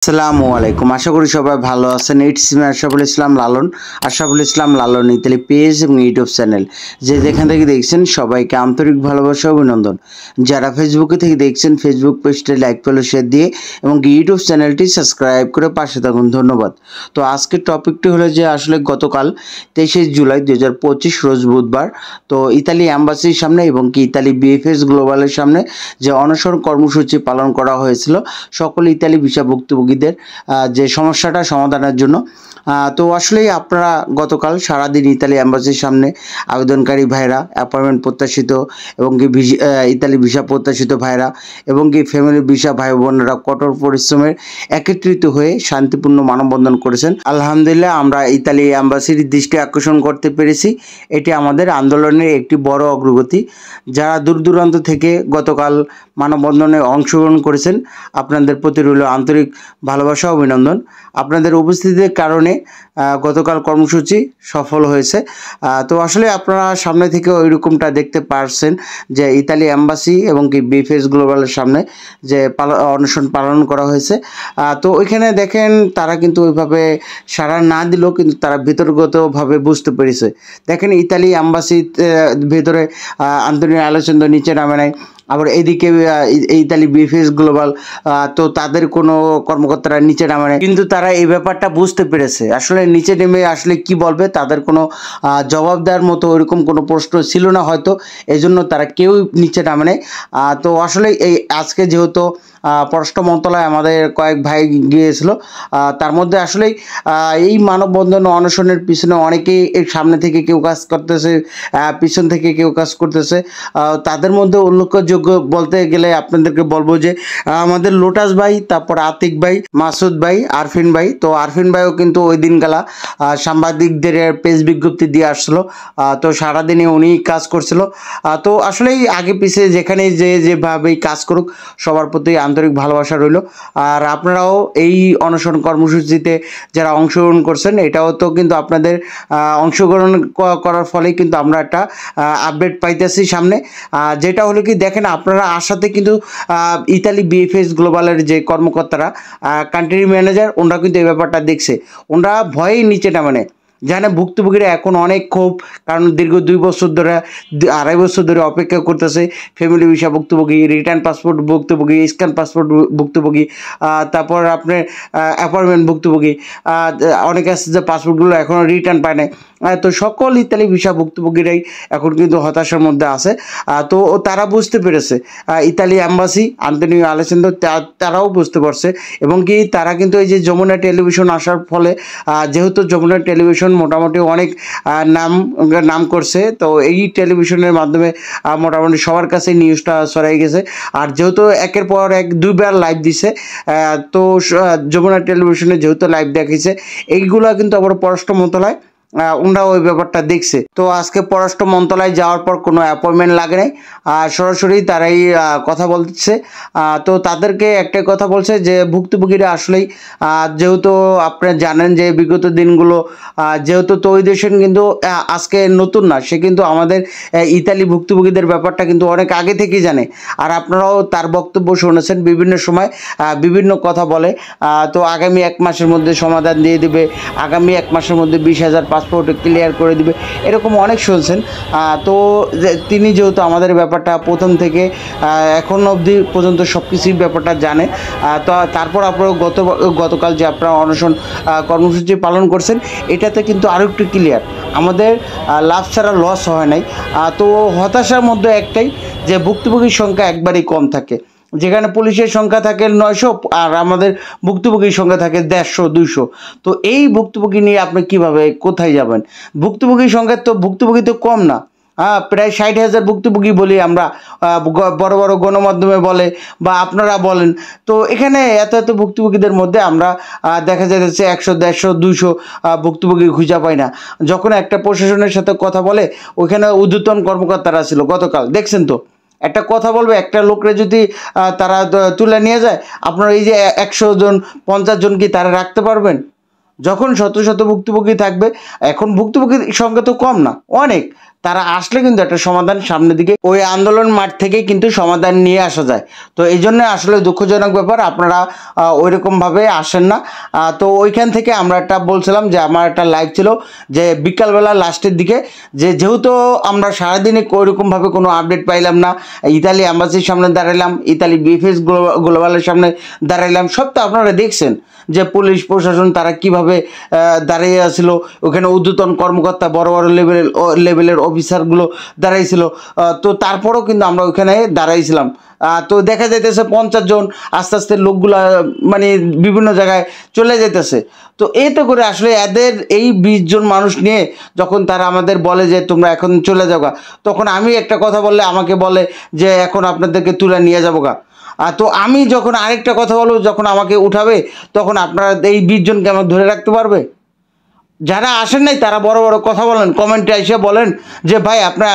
আসসালামু আলাইকুম। আশা করি সবাই ভালো আছেন। It's me Ashraful Islam Lalon. Ashraful Islam Lalon Italy page এবং ইউটিউব চ্যানেল যে যেখান থেকে দেখছেন সবাইকে আন্তরিক ভালোবাসা ও অভিনন্দন। যারা ফেসবুকে থেকে দেখছেন ফেসবুক পেজটি লাইক ফলো শেয়ার দিয়ে এবং ইউটিউব চ্যানেলটি সাবস্ক্রাইব করে পাশে থাকুন, ধন্যবাদ। তো আজকের টপিকটি হলো যে আসলে গতকাল 23 জুলাই 2025 রোজ বুধবার তো ইতালি অ্যাম্বাসির সামনে এবং ইতালি বিএফএস গ্লোবালের সামনে যে অনশন কর্মসূচি পালন করা হয়েছিল সকল ইতালি ভিসা ভুক্তভোগীদের যে সমস্যাটা সমাধানের জন্য। তো আসলেই আপনারা গতকাল সারাদিন ইতালি অ্যাম্বাসির সামনে আবেদনকারী ভাইরা, অ্যাপয়েন্টমেন্ট প্রত্যাশিত এবং ইতালি ভিসা প্রত্যাশিত ভাইরা এবং ফ্যামিলি ভিসা ভাই বোনেরা কঠোর পরিশ্রমের একত্রিত হয়ে শান্তিপূর্ণ মানববন্ধন করেছেন। আলহামদুলিল্লাহ, আমরা ইতালি অ্যাম্বাসির দৃষ্টি আকর্ষণ করতে পেরেছি। এটি আমাদের আন্দোলনের একটি বড় অগ্রগতি। যারা দূর দূরান্ত থেকে গতকাল মানববন্ধনে অংশগ্রহণ করেছেন আপনাদের প্রতি রইল আন্তরিক ভালোবাসা ও অভিনন্দন। আপনাদের উপস্থিতির কারণে গতকাল কর্মসূচি সফল হয়েছে। তো আসলে আপনারা সামনে থেকে ওই রকমটা দেখতে পারছেন যে ইতালি অ্যাম্বাসি এবং বিএফএস গ্লোবালের সামনে যে অনশন পালন করা হয়েছে। তো ওইখানে দেখেন তারা কিন্তু ওইভাবে সাড়া না দিলেও কিন্তু তারা ভিতরগতভাবে বুঝতে পেরেছে। দেখেন ইতালি অ্যাম্বাসির ভেতরে আন্তনিও আলোচনা নিচে নামে নাই, আবার এদিকে ইতালি বিএফএস গ্লোবাল তো তাদের কোনো কর্মকর্তারা নিচে নামে নাই, কিন্তু তারা এই ব্যাপারটা বুঝতে পেরেছে। আসলে নিচে নেমে আসলে কি বলবে তাদের কোনো জবাব দেওয়ার মতো ওইরকম কোনো প্রশ্ন ছিল না হয়তো, এই জন্য তারা কেউ নিচে নামে নাই। তো আসলে এই আজকে যেহেতু পররাষ্ট্র মন্ত্রণালয় আমাদের কয়েক ভাই গিয়েছিল, তার মধ্যে আসলেই এই মানববন্ধন অনশনের পিছনে অনেকেই এর সামনে থেকে কেউ কাজ করতেছে, পিছন থেকে কেউ কাজ করতেছে। তাদের মধ্যে উল্লেখযোগ্য বলতে গেলে আপনাদেরকে বলবো যে আমাদের লোটাস ভাই, তারপর আতিক ভাই, মাসুদ ভাই, আরফিন ভাই। তো আরফিন ভাইও কিন্তু ওই দিন গেলা সাংবাদিকদের পেজ বিজ্ঞপ্তি দিয়ে আসছিলো। তো সারাদিনে উনি কাজ করছিল। তো আসলেই আগে পিছিয়ে যেখানে যেভাবেই কাজ করুক সবার প্রতি আন্তরিক ভালোবাসা রইল। আর আপনারাও এই অনশন কর্মসূচিতে যারা অংশগ্রহণ করছেন, এটাও তো কিন্তু আপনাদের অংশগ্রহণ করার ফলেই কিন্তু আমরা একটা আপডেট পাইতেছি সামনে, যেটা হলো কি দেখেন আপনারা আসাতে কিন্তু ইতালি বিএফএস গ্লোবালের যে কর্মকর্তারা, কান্ট্রি ম্যানেজার, ওনারা কিন্তু এই ব্যাপারটা দেখছে। ওনারা ভয়েই নিচে নামে জানে ভুক্তভোগীরা এখন অনেক ক্ষোভ, কারণ দীর্ঘ 2 বছর ধরে 2.5 বছর ধরে অপেক্ষা করতেছে। ফ্যামিলি ভিসা ভুক্তভোগী, রিটার্ন পাসপোর্ট ভুক্তভোগী, স্ক্যান পাসপোর্ট ভুক্তভোগী, তারপর আপনার অ্যাপয়েন্টমেন্ট ভুক্তভোগী, অনেকে আছে যে পাসপোর্টগুলো এখনও রিটার্ন পায় নাই। তো সকল ইতালি ভিসা ভুক্তভোগীরাই এখন কিন্তু হতাশার মধ্যে আছে। তো তারা বুঝতে পেরেছে, ইতালি অ্যাম্বাসি, আন্তনিও আলেসান্দ্রো তারাও বুঝতে পারছে এবং তারা কিন্তু এই যে যমুনা টেলিভিশন আসার ফলে, যেহেতু যমুনা টেলিভিশন মোটামুটি অনেক নাম করছে, তো এই টেলিভিশনের মাধ্যমে মোটামুটি সবার কাছে নিউজটা ছড়াই গেছে। আর যেহেতু একের পর এক 2বার লাইভ দিছে, তো যমুনা টেলিভিশনে যেহেতু লাইভ দেখিয়েছে, এইগুলা কিন্তু আবার পররাষ্ট্র মন্ত্রণালয় ওনারা ওই ব্যাপারটা দেখছে। তো আজকে পররাষ্ট্র মন্ত্রণালয় যাওয়ার পর কোনো অ্যাপয়েন্টমেন্ট লাগে নাই, সরাসরি তারাই কথা বলছে। তো তাদেরকে একটাই কথা বলছে যে ভুক্তভোগীরা আসলেই, যেহেতু আপনারা জানেন যে বিগত দিনগুলো যেহেতু তৈরি দেশেন কিন্তু আজকে নতুন না, সে কিন্তু আমাদের ইতালি ভুক্তভোগীদের ব্যাপারটা কিন্তু অনেক আগে থেকেই জানে। আর আপনারাও তার বক্তব্য শুনেছেন, বিভিন্ন সময় বিভিন্ন কথা বলে। তো আগামী 1 মাসের মধ্যে সমাধান দিয়ে দেবে, আগামী 1 মাসের মধ্যে 20,000 পাসপোর্ট ক্লিয়ার করে দিবে, এরকম অনেক শুনছেন। তো তিনি যেহেতু আমাদের ব্যাপারটা প্রথম থেকে এখন অবধি পর্যন্ত সব কিছুই ব্যাপারটা জানে। তো তারপর আপনারা গতকাল যে আপনারা অনশন কর্মসূচি পালন করছেন, এটাতে কিন্তু আরও একটু ক্লিয়ার, আমাদের লাভ ছাড়া লস হয় নাই। তো হতাশার মধ্যে একটাই যে ভুক্তভোগীর সংখ্যা একবারই কম থাকে, যেখানে পুলিশের সংখ্যা থাকে 900 আর আমাদের ভুক্তভোগীর সংখ্যা থাকে 150-200। তো এই ভুক্তভোগী নিয়ে আপনি কিভাবে কোথায় যাবেন? ভুক্তভোগীর সংখ্যা তো ভুক্তভোগী তো কম না, প্রায় 60,000 ভুক্তভোগী বলি আমরা, বড় বড় গণমাধ্যমে বলে বা আপনারা বলেন। তো এখানে এত ভুক্তভোগীদের মধ্যে আমরা দেখা যাচ্ছে 100, 150, 200 ভুক্তভোগী খুঁজে পাই না। যখন একটা প্রশাসনের সাথে কথা বলে, ওইখানে ঊর্ধ্বতন কর্মকর্তারা ছিল, গতকাল দেখছেন তো একটা কথা বলবে, একটা লোকরে যদি তারা তুলে নিয়ে যায়, আপনার এই যে 100 জন 50 জন কি তারা রাখতে পারবেন? যখন শত শত ভুক্তভোগী থাকবে, এখন ভুক্তভোগীর সংখ্যা তো কম না, অনেক, তারা আসলে কিন্তু একটা সমাধান সামনের দিকে ওই আন্দোলন মাঠ থেকে কিন্তু সমাধান নিয়ে আসা যায়। তো এই জন্য আসলে দুঃখজনক ব্যাপার, আপনারা ওইরকমভাবে আসেন না। তো ওইখান থেকে আমরা একটা বলছিলাম যে আমার একটা লাইভ ছিল যে বিকালবেলা লাস্টের দিকে, যেহেতু আমরা সারাদিনে ওইরকমভাবে কোনো আপডেট পাইলাম না, ইতালি অ্যাম্বাসির সামনে দাঁড়াইলাম, ইতালি বিএফএস গ্লোবালের সামনে দাঁড়াইলাম, সব তো আপনারা দেখছেন যে পুলিশ প্রশাসন তারা কিভাবে দাঁড়িয়ে আসছিল, ওখানে ঊর্ধ্বতন কর্মকর্তা বড় বড় লেভেলের অফিসারগুলো দাঁড়াইছিল। তো তারপরেও কিন্তু আমরা ওখানে দাঁড়াইছিলাম। তো দেখা যাইতেছে 50 জন আস্তে আস্তে লোকগুলা মানে বিভিন্ন জায়গায় চলে যাইতেছে। তো এতে করে আসলে এদের এই 20 জন মানুষ নিয়ে যখন তারা আমাদের বলে যে তোমরা এখন চলে যাও গা, তখন আমি একটা কথা বললে আমাকে বলে যে এখন আপনাদেরকে তুলে নিয়ে যাবো গা। তো আমি যখন আরেকটা কথা বলবো, যখন আমাকে উঠাবে, তখন আপনারা এই 20 জনকে আমার ধরে রাখতে পারবে? যারা আসেন নাই তারা বড় বড় কথা বলেন, কমেন্টে এসে বলেন যে ভাই আপনারা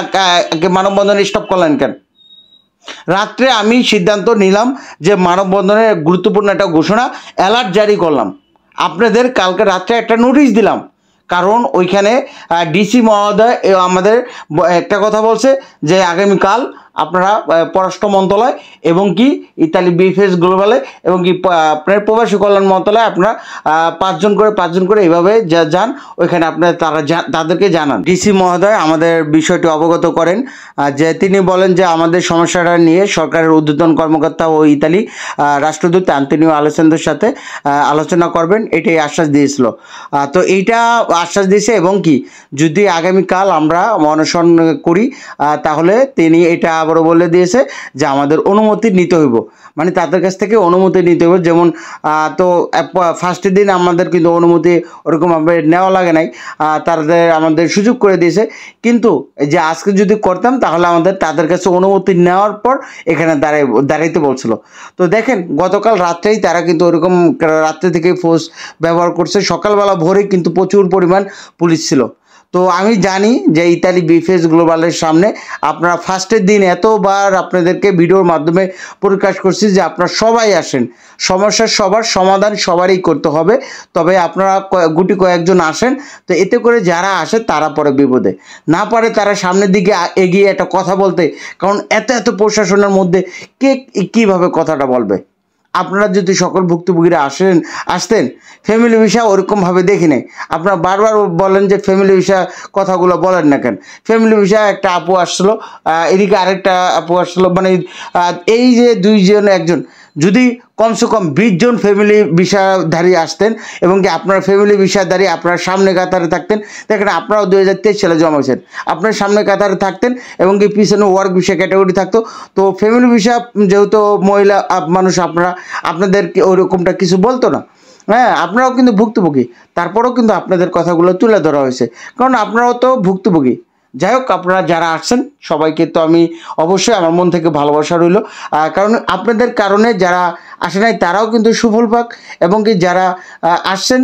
মানববন্ধন স্টপ করলেন কেন? রাত্রে আমি সিদ্ধান্ত নিলাম যে মানববন্ধনের গুরুত্বপূর্ণ একটা ঘোষণা অ্যালার্ট জারি করলাম, আপনাদের কালকে রাত্রে একটা নোটিশ দিলাম। কারণ ওইখানে ডিসি মহোদয় আমাদের একটা কথা বলছে যে আগামীকাল আপনারা পররাষ্ট্র মন্ত্রণালয় এবং কি ইতালি বিএফএস গ্লোবালে এবং কি আপনার প্রবাসী কল্যাণ মন্ত্রণালয় আপনারা 5 জন করে এইভাবে যান, ওইখানে আপনারা তাদেরকে জানান। ডিসি মহোদয় আমাদের বিষয়টি অবগত করেন, যে তিনি বলেন যে আমাদের সমস্যাটা নিয়ে সরকারের ঊর্ধ্বতন কর্মকর্তা ও ইতালি রাষ্ট্রদূত আন্তোনিও আলেসান্দ্রোর সাথে আলোচনা করবেন, এটাই আশ্বাস দিয়েছিল। তো এইটা আশ্বাস দিয়েছে এবং কি যদি আগামীকাল আমরা অনশন করি তাহলে তিনি এটা আবারও বলে দিয়েছে যে আমাদের অনুমতি নিতে হইব, মানে তাদের কাছ থেকে অনুমতি নিতে হবে। যেমন তো ফার্স্টের দিন আমাদের কিন্তু অনুমতি ওরকমভাবে নেওয়া লাগে নাই, আমাদের সুযোগ করে দিয়েছে। কিন্তু যে আজকে যদি করতাম তাহলে তাদের কাছে অনুমতি নেওয়ার পর এখানে দাঁড়াইতে বলছিল। তো দেখেন গতকাল রাত্রেই তারা কিন্তু ওরকম রাত্রে থেকে ফোর্স ব্যবহার করছে, সকালবেলা ভোরে কিন্তু প্রচুর পরিমাণ পুলিশ ছিল। তো আমি জানি যে ইতালি বিএফএস গ্লোবালের সামনে আপনারা ফার্স্টের দিন এতবার আপনাদেরকে ভিডিওর মাধ্যমে প্রকাশ করছি যে আপনারা সবাই আসেন, সমস্যার সবার সমাধান সবারই করতে হবে, তবে আপনারা গুটি কয়েকজন আসেন। তো এতে করে যারা আসে তারা পরে বিপদে না পারে, তারা সামনের দিকে এগিয়ে একটা কথা বলতে, কারণ এত প্রশাসনের মধ্যে কে কীভাবে কথাটা বলবে? আপনারা যদি সকল ভুক্তভোগীরা আসতেন, ফ্যামিলি ভিসা ওরকমভাবে দেখি নাই। আপনারা বারবার বলেন যে ফ্যামিলি ভিসা কথাগুলো বলেন না কেন? ফ্যামিলি ভিসা একটা আপু আসছিলো, এদিকে আরেকটা আপু আসছিলো, মানে এই যে 2 জন 1 জন, যদি কমসে কম 20 জন ফ্যামিলি ভিসাধারী আসতেন এবং কি আপনার ফ্যামিলি ভিসাধারী আপনার সামনে কাতারে থাকতেন, দেখেন আপনারাও 2023 সালে জমাইছেন, আপনার সামনে কাতারে থাকতেন এবং কি পিছনে ওয়ার্ক ভিসা ক্যাটাগরি থাকতো। তো ফ্যামিলি ভিসা যেহেতু মহিলা মানুষ, আপনাদের ওইরকমটা কিছু বলতো না। হ্যাঁ, আপনারাও কিন্তু ভুক্তভোগী, তারপরেও কিন্তু আপনাদের কথাগুলো তুলে ধরা হয়েছে, কারণ আপনারাও তো ভুক্তভোগী। যাই হোক, আপনারা যারা আসছেন সবাইকে তো আমি অবশ্যই আমার মন থেকে ভালোবাসা রইল, কারণ আপনাদের কারণে যারা আসে নাই তারাও কিন্তু সুফল পাক, এবং কি যারা আসছেন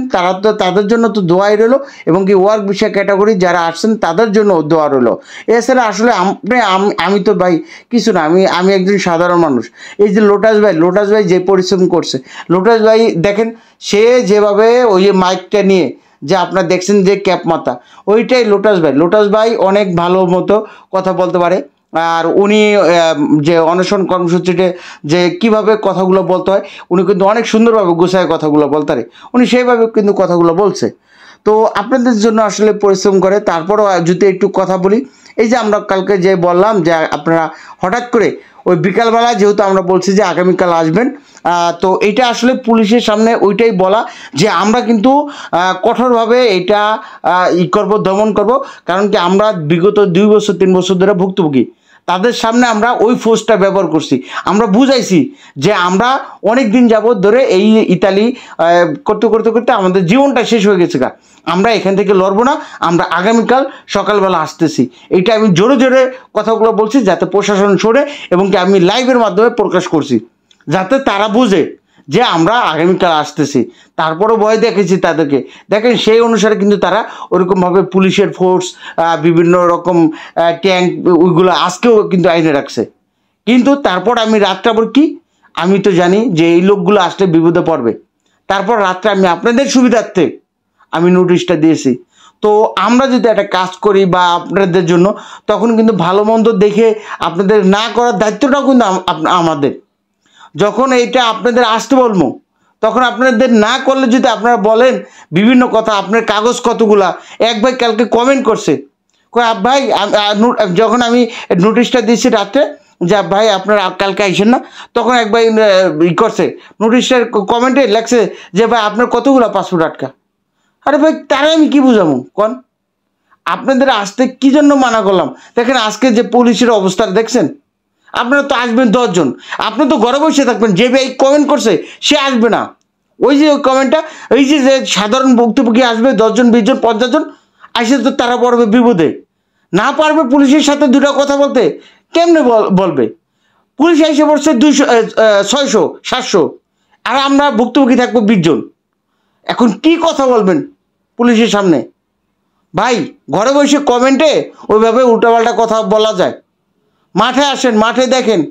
তাদের জন্য তো দোয়াই রইল, এবং কি ওয়ার্ক ভিসা ক্যাটাগরি যারা আসছেন তাদের জন্য দোয়া রইল। এছাড়া আসলে আমি তো ভাই কিছু না, আমি একজন সাধারণ মানুষ। এই যে লোটাস ভাই যে পরিশ্রম করছে, লোটাস ভাই দেখেন সে যেভাবে ওই মাইকটা নিয়ে যে আপনারা দেখছেন যে ক্যাপ মাথা, ওইটাই লোটাস ভাই অনেক ভালো মতো কথা বলতে পারে। আর উনি যে অনশন কর্মসূচিতে যে কিভাবে কথাগুলো বলতে হয়, উনি কিন্তু অনেক সুন্দরভাবে গুছায় কথাগুলো বলতে পারে, উনি সেইভাবে কিন্তু কথাগুলো বলছে। তো আপনাদের জন্য আসলে পরিশ্রম করে। তারপরও যদি একটু কথা বলি, এই যে আমরা কালকে যে বললাম যে আপনারা হঠাৎ করে ওই বিকালবেলা যেহেতু আমরা বলছি যে আগামীকাল আসবেন, তো এটা আসলে পুলিশের সামনে ওইটাই বলা যে আমরা কিন্তু কঠোরভাবে এটা করব, দমন করব। কারণ কি আমরা বিগত 2 বছর 3 বছর ধরে ভুক্তভোগী, তাদের সামনে আমরা ওই ফোর্সটা ব্যবহার করছি, আমরা বুঝাইছি যে আমরা অনেক দিন যাবত ধরে এই ইতালি করতে আমাদের জীবনটা শেষ হয়ে গেছে, আমরা এখান থেকে লড়বো না, আমরা আগামীকাল সকালবেলা আসতেছি। এইটা আমি জোরে জোরে কথাগুলো বলছি যাতে প্রশাসন শোনে, এবং কি আমি লাইভের মাধ্যমে প্রকাশ করছি যাতে তারা বুঝে যে আমরা আগামীকাল আসতেছি। তারপরও ভয় দেখেছি তাদেরকে, দেখেন সেই অনুসারে কিন্তু তারা ওরকমভাবে পুলিশের ফোর্স, বিভিন্ন রকম ট্যাঙ্ক, ওইগুলো আজকেও কিন্তু আইনে রাখছে। কিন্তু তারপর আমি রাতটা কি আমি তো জানি যে এই লোকগুলো আসলে বিপদে পড়বে, তারপর রাত্রে আমি আপনাদের সুবিধার্থে আমি নোটিশটা দিয়েছি। তো আমরা যদি একটা কাজ করি বা আপনাদের জন্য, তখন কিন্তু ভালো মন্দ দেখে আপনাদের না করার দায়িত্বটাও কিন্তু আমাদের। যখন এইটা আপনাদের আসতে বলবো, তখন আপনাদের না করলে যদি আপনারা বলেন বিভিন্ন কথা, আপনার কাগজ কতগুলা, এক ভাই কালকে কমেন্ট করছে, ভাই যখন আমি নোটিশটা দিয়েছি রাত্রে যে ভাই আপনারা কালকে আইসেন না, তখন এক ভাই করছে নোটিশটার কমেন্টে লেখছে যে ভাই আপনার কতগুলো পাসপোর্ট আটকা। আরে ভাই তারা আমি কি বুঝাবো কোন? আপনাদের আসতে কি জন্য মানা করলাম? দেখেন আজকে যে পুলিশের অবস্থা দেখছেন, আপনারা তো আসবেন 10 জন, আপনি তো ঘরে বসে থাকবেন, যে ভাই কমেন্ট করছে সে আসবে না। ওই যে ওই কমেন্টটা, এই যে সাধারণ ভুক্তভোগী আসবে 10 জন 20 জন 50 জন, আসে তো তারা পড়বে বিপদে, না পারবে পুলিশের সাথে দুটো কথা বলতে, কেমনে বলবে? পুলিশ এসে পড়ছে 200 600 700, আর আমরা ভুক্তভোগী থাকবো 20 জন। এখন কি কথা বলবেন পুলিশের সামনে? ভাই ঘরে বসে কমেন্টে ওইভাবে উল্টাপাল্টা কথা বলা যায়? মাঠে আসেন, মাঠে দেখেন।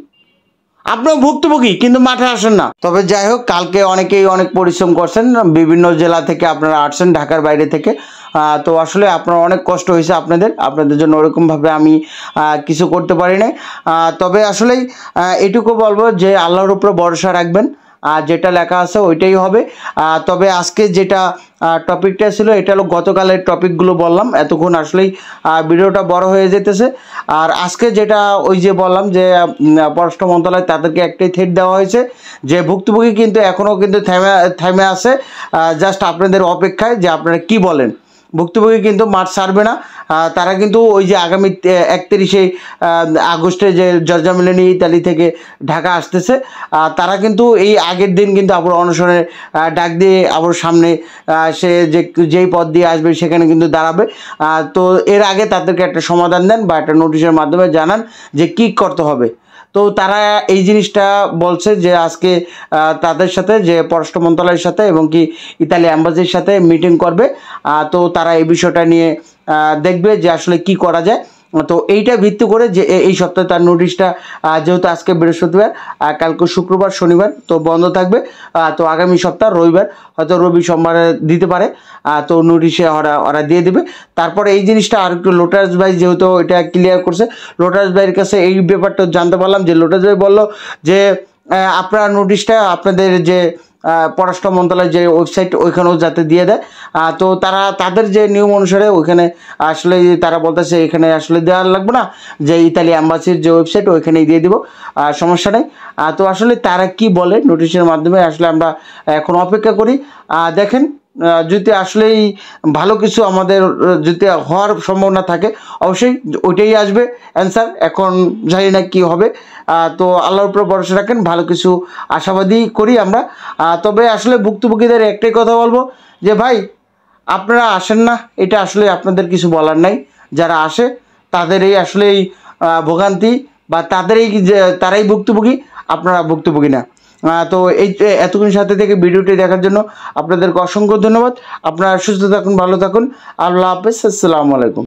আপনিও ভুক্তভোগী কিন্তু মাঠে আসেন না। তবে যাই হোক, কালকে অনেকেই অনেক পরিশ্রম করছেন, বিভিন্ন জেলা থেকে আপনারা আসছেন, ঢাকার বাইরে থেকে। তো আসলে আপনার অনেক কষ্ট হয়েছে আপনাদের জন্য ওরকমভাবে আমি কিছু করতে পারি না। তবে আসলেই এটুকু বলবো যে আল্লাহর উপরে ভরসা রাখবেন, আর যেটা লেখা আছে ওইটাই হবে। তবে আজকে যেটা টপিকটা ছিল, এটা হলো গতকালের টপিকগুলো বললাম, এতক্ষণ আসলেই ভিডিওটা বড় হয়ে যেতেছে। আর আজকে যেটা ওই যে বললাম যে পররাষ্ট্র মন্ত্রণালয় তাদেরকে একটাই থ্রেট দেওয়া হয়েছে যে ভুক্তভোগী কিন্তু এখনও কিন্তু থেমে আছে, জাস্ট আপনাদের অপেক্ষায় যে আপনারা কি বলেন। ভুক্তভোগী কিন্তু মাঠ ছাড়বে না, তারা কিন্তু ওই যে আগামী 31শে আগস্টে যে জর্জা মেলোনি ইতালি থেকে ঢাকা আসতেছে, তারা কিন্তু এই আগের দিন কিন্তু আবার অনশনের ডাক দিয়ে আবার সামনে সে যেই পথ দিয়ে আসবে সেখানে কিন্তু দাঁড়াবে। তো এর আগে তাদেরকে একটা সমাধান দেন বা একটা নোটিশের মাধ্যমে জানান যে কী করতে হবে। তো তারা এই জিনিসটা বলছে যে আজকে তাদের সাথে যে পররাষ্ট্র মন্ত্রণালয়ের সাথে এবং কি ইতালি অ্যাম্বাসির সাথে মিটিং করবে। তো তারা এই বিষয়টা নিয়ে দেখবে যে আসলে কি করা যায়। তো এইটা ভিত্তি করে যে এই সপ্তাহে তার নোটিশটা, যেহেতু আজকে বৃহস্পতিবার, কালকে শুক্রবার শনিবার তো বন্ধ থাকবে, তো আগামী সপ্তাহ রবিবার হয়তো রবি সোমবারে দিতে পারে। তো নোটিশে ওরা দিয়ে দেবে। তারপরে এই জিনিসটা আর একটু লোটাস ভাই যেহেতু এটা ক্লিয়ার করছে, লোটাস ভাইয়ের কাছে এই ব্যাপারটা জানতে পারলাম যে লোটাস ভাই বললো যে আপনারা নোটিশটা আপনাদের যে পররাষ্ট্র মন্ত্রণালয়ের যে ওয়েবসাইট ওইখানেও যাতে দিয়ে দেয়। তো তারা তাদের যে নিয়ম অনুসারে ওইখানে আসলে তারা বলতেছে এখানে আসলে দেওয়া লাগবে না, যে ইতালি অ্যাম্বাসির যে ওয়েবসাইট ওইখানেই দিয়ে দিব, সমস্যা নেই। তো আসলে তারা কি বলে নোটিশের মাধ্যমে আসলে আমরা এখন অপেক্ষা করি। দেখেন যদি আসলেই ভালো কিছু আমাদের যদি হওয়ার সম্ভাবনা থাকে অবশ্যই ওইটাই আসবে অ্যান্সার। এখন জানি না কী হবে, তো আল্লাহর উপর ভরসা রাখেন, ভালো কিছু আশাবাদী করি আমরা। তবে আসলে ভুক্তভোগীদের একটাই কথা বলবো যে ভাই আপনারা আসেন না, এটা আসলে আপনাদের কিছু বলার নাই। যারা আসে তাদের এই আসলেই ভোগান্তি বা তারাই ভুক্তভোগী, আপনারা ভুক্তভোগী না। তো এই এতক্ষণ সাথে থেকে ভিডিওটি দেখার জন্য আপনাদেরকে অসংখ্য ধন্যবাদ। আপনারা সুস্থ থাকুন, ভালো থাকুন, আল্লাহ হাফেজ, আসসালামু আলাইকুম।